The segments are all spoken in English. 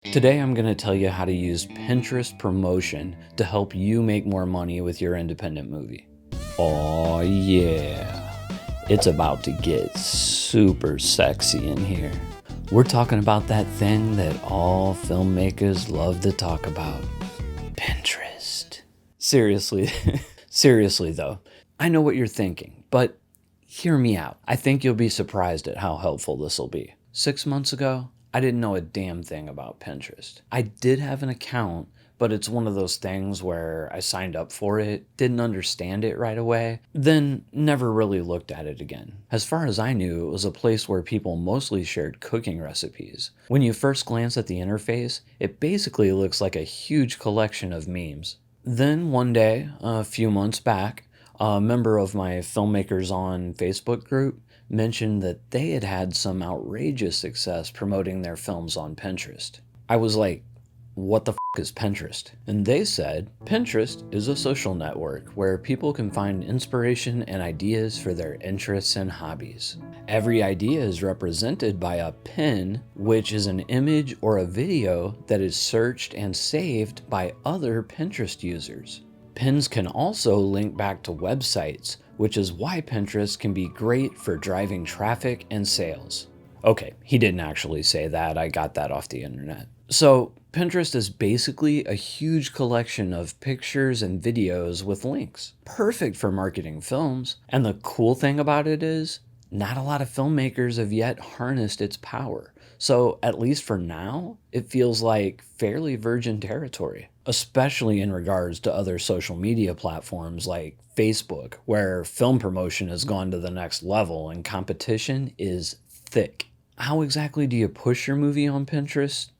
Today I'm going to tell you how to use Pinterest promotion to help you make more money with your independent movie. Oh yeah, it's about to get super sexy in here. We're talking about that thing that all filmmakers love to talk about, Pinterest. Seriously, seriously though, I know what you're thinking, but hear me out. I think you'll be surprised at how helpful this will be. 6 months ago, I didn't know a damn thing about Pinterest. I did have an account, but it's one of those things where I signed up for it, didn't understand it right away, then never really looked at it again. As far as I knew, it was a place where people mostly shared cooking recipes. When you first glance at the interface, it basically looks like a huge collection of memes. Then one day, a few months back, a member of my Filmmakers on Facebook group mentioned that they had had some outrageous success promoting their films on Pinterest. I was like, what the f is Pinterest? And they said, Pinterest is a social network where people can find inspiration and ideas for their interests and hobbies. Every idea is represented by a pin, which is an image or a video that is searched and saved by other Pinterest users. Pins can also link back to websites, which is why Pinterest can be great for driving traffic and sales. Okay, he didn't actually say that, I got that off the internet. So, Pinterest is basically a huge collection of pictures and videos with links. Perfect for marketing films. And the cool thing about it is, not a lot of filmmakers have yet harnessed its power. So, at least for now, it feels like fairly virgin territory, especially in regards to other social media platforms like Facebook, where film promotion has gone to the next level and competition is thick. How exactly do you push your movie on Pinterest?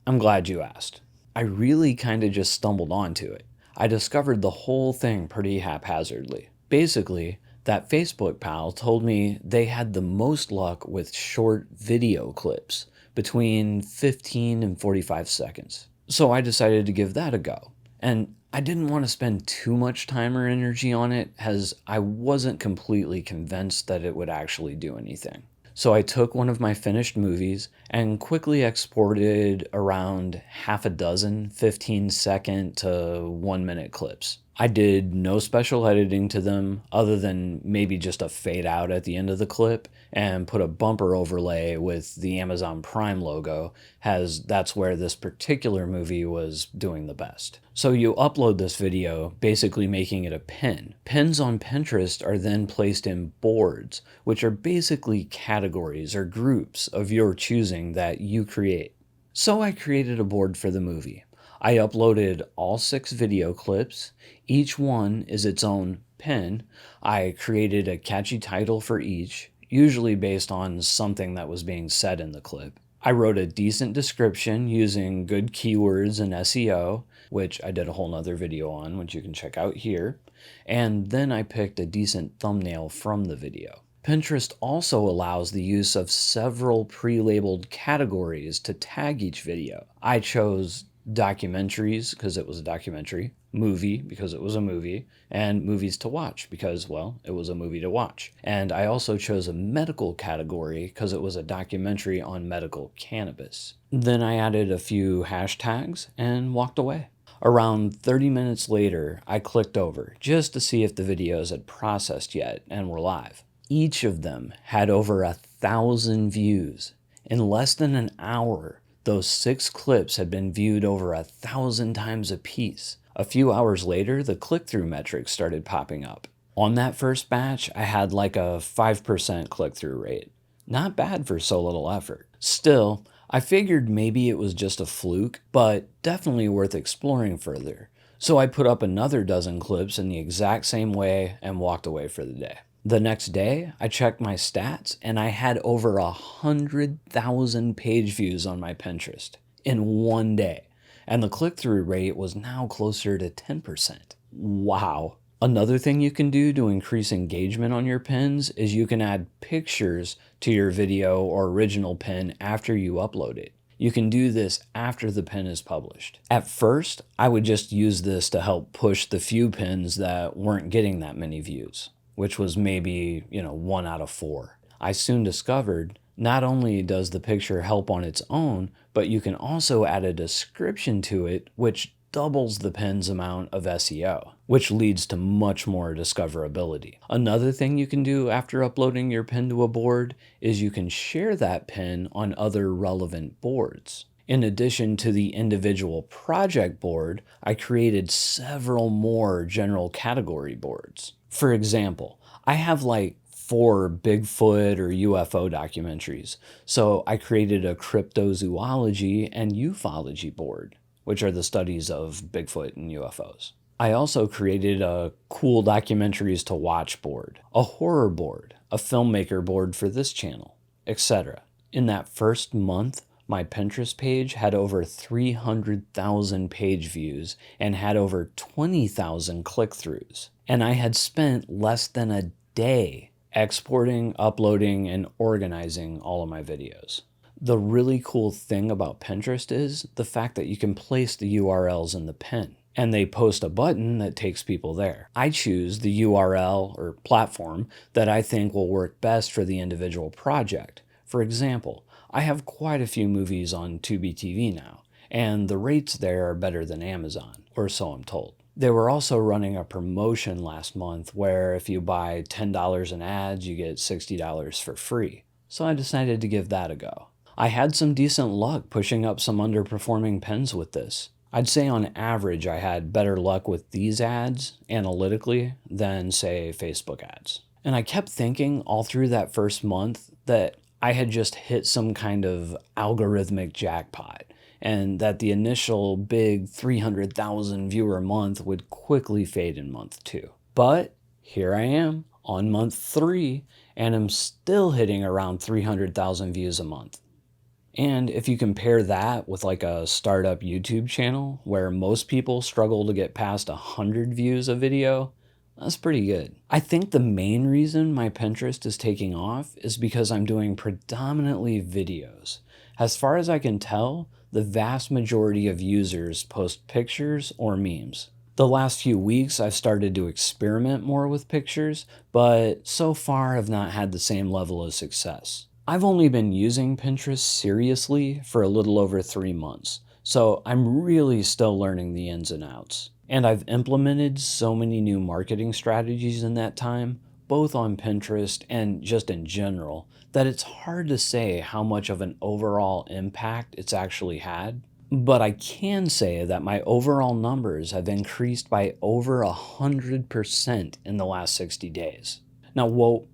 I'm glad you asked. I really kind of just stumbled onto it. I discovered the whole thing pretty haphazardly. Basically, that Facebook pal told me they had the most luck with short video clips between 15 and 45 seconds. So I decided to give that a go. And I didn't want to spend too much time or energy on it as I wasn't completely convinced that it would actually do anything. So I took one of my finished movies and quickly exported around half a dozen 15-second to 1-minute clips. I did no special editing to them other than maybe just a fade out at the end of the clip and put a bumper overlay with the Amazon Prime logo, as that's where this particular movie was doing the best. So you upload this video, basically making it a pin. Pins on Pinterest are then placed in boards, which are basically categories or groups of your choosing that you create. So I created a board for the movie. I uploaded all 6 video clips. Each one is its own pin. I created a catchy title for each, usually based on something that was being said in the clip. I wrote a decent description using good keywords and SEO, which I did a whole nother video on, which you can check out here. And then I picked a decent thumbnail from the video. Pinterest also allows the use of several pre-labeled categories to tag each video. I chose documentaries because it was a documentary, movie because it was a movie, and movies to watch because, well, it was a movie to watch. And I also chose a medical category because it was a documentary on medical cannabis. Then I added a few hashtags and walked away. Around 30 minutes later, I clicked over just to see if the videos had processed yet and were live. Each of them had over 1,000 views. In less than an hour, those 6 clips had been viewed over 1,000 times apiece. A few hours later, the click-through metrics started popping up. On that first batch, I had like a 5% click-through rate. Not bad for so little effort. Still, I figured maybe it was just a fluke, but definitely worth exploring further. So I put up another dozen clips in the exact same way and walked away for the day. The next day, I checked my stats and I had over 100,000 page views on my Pinterest in one day. And the click-through rate was now closer to 10%. Wow. Another thing you can do to increase engagement on your pins is you can add pictures to your video or original pin after you upload it. You can do this after the pin is published. At first, I would just use this to help push the few pins that weren't getting that many views, which was maybe, 1 out of 4. I soon discovered Not only does the picture help on its own, but you can also add a description to it, which doubles the pin's amount of SEO, which leads to much more discoverability. Another thing you can do after uploading your pin to a board is you can share that pin on other relevant boards. In addition to the individual project board, I created several more general category boards. For example, I have like 4 Bigfoot or UFO documentaries, so I created a cryptozoology and ufology board, which are the studies of Bigfoot and UFOs. I also created a cool documentaries to watch board, a horror board, a filmmaker board for this channel, etc. In that first month, my Pinterest page had over 300,000 page views and had over 20,000 click-throughs. And I had spent less than a day exporting, uploading, and organizing all of my videos. The really cool thing about Pinterest is the fact that you can place the URLs in the pin, and they post a button that takes people there. I choose the URL or platform that I think will work best for the individual project. For example, I have quite a few movies on Tubi TV now, and the rates there are better than Amazon, or so I'm told. They were also running a promotion last month where if you buy $10 in ads, you get $60 for free. So I decided to give that a go. I had some decent luck pushing up some underperforming pins with this. I'd say on average I had better luck with these ads analytically than, say, Facebook ads. And I kept thinking all through that first month that I had just hit some kind of algorithmic jackpot, and that the initial big 300,000 viewer month would quickly fade in month 2. But here I am on month 3, and I'm still hitting around 300,000 views a month. And if you compare that with like a startup YouTube channel where most people struggle to get past 100 views a video, that's pretty good. I think the main reason my Pinterest is taking off is because I'm doing predominantly videos. As far as I can tell, the vast majority of users post pictures or memes. The last few weeks I've started to experiment more with pictures, but so far I've not had the same level of success. I've only been using Pinterest seriously for a little over 3 months, so I'm really still learning the ins and outs. And I've implemented so many new marketing strategies in that time, both on Pinterest and just in general, that it's hard to say how much of an overall impact it's actually had. But I can say that my overall numbers have increased by over 100% in the last 60 days. Now, whoa,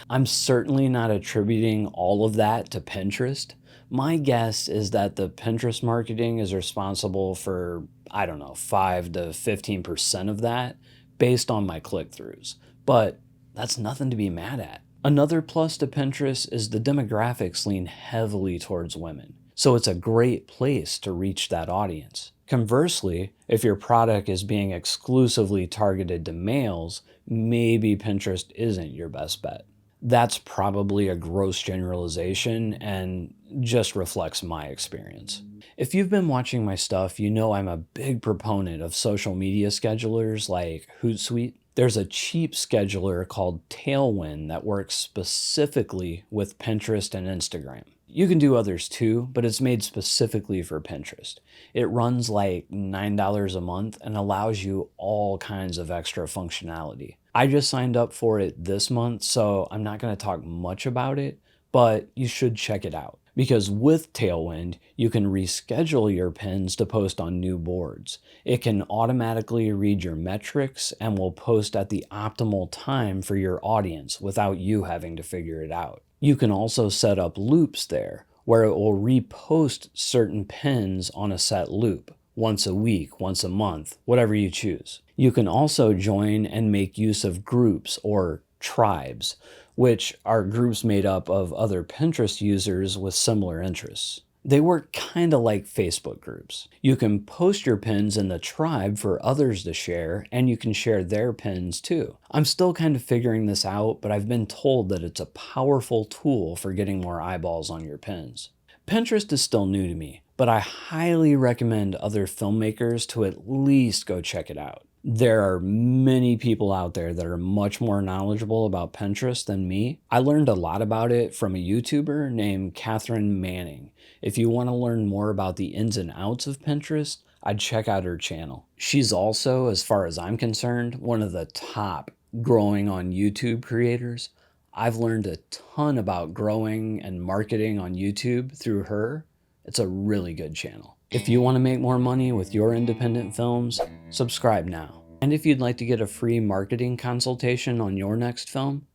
I'm certainly not attributing all of that to Pinterest. My guess is that the Pinterest marketing is responsible for, I don't know, 5 to 15% of that based on my click-throughs. But that's nothing to be mad at. Another plus to Pinterest is the demographics lean heavily towards women, so it's a great place to reach that audience. Conversely, if your product is being exclusively targeted to males, maybe Pinterest isn't your best bet. That's probably a gross generalization and just reflects my experience. If you've been watching my stuff, you know I'm a big proponent of social media schedulers like Hootsuite. There's a cheap scheduler called Tailwind that works specifically with Pinterest and Instagram. You can do others too, but it's made specifically for Pinterest. It runs like $9 a month and allows you all kinds of extra functionality. I just signed up for it this month, so I'm not going to talk much about it, but you should check it out. Because with Tailwind, you can reschedule your pins to post on new boards. It can automatically read your metrics and will post at the optimal time for your audience without you having to figure it out. You can also set up loops there, where it will repost certain pins on a set loop, once a week, once a month, whatever you choose. You can also join and make use of groups or tribes, which are groups made up of other Pinterest users with similar interests. They work kind of like Facebook groups. You can post your pins in the tribe for others to share, and you can share their pins too. I'm still kind of figuring this out, but I've been told that it's a powerful tool for getting more eyeballs on your pins. Pinterest is still new to me, but I highly recommend other filmmakers to at least go check it out. There are many people out there that are much more knowledgeable about Pinterest than me. I learned a lot about it from a YouTuber named Catherine Manning. If you want to learn more about the ins and outs of Pinterest, I'd check out her channel. She's also, as far as I'm concerned, one of the top growing on YouTube creators. I've learned a ton about growing and marketing on YouTube through her. It's a really good channel. If you want to make more money with your independent films, subscribe now. And if you'd like to get a free marketing consultation on your next film,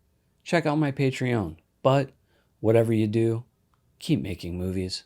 check out my Patreon. But whatever you do, keep making movies.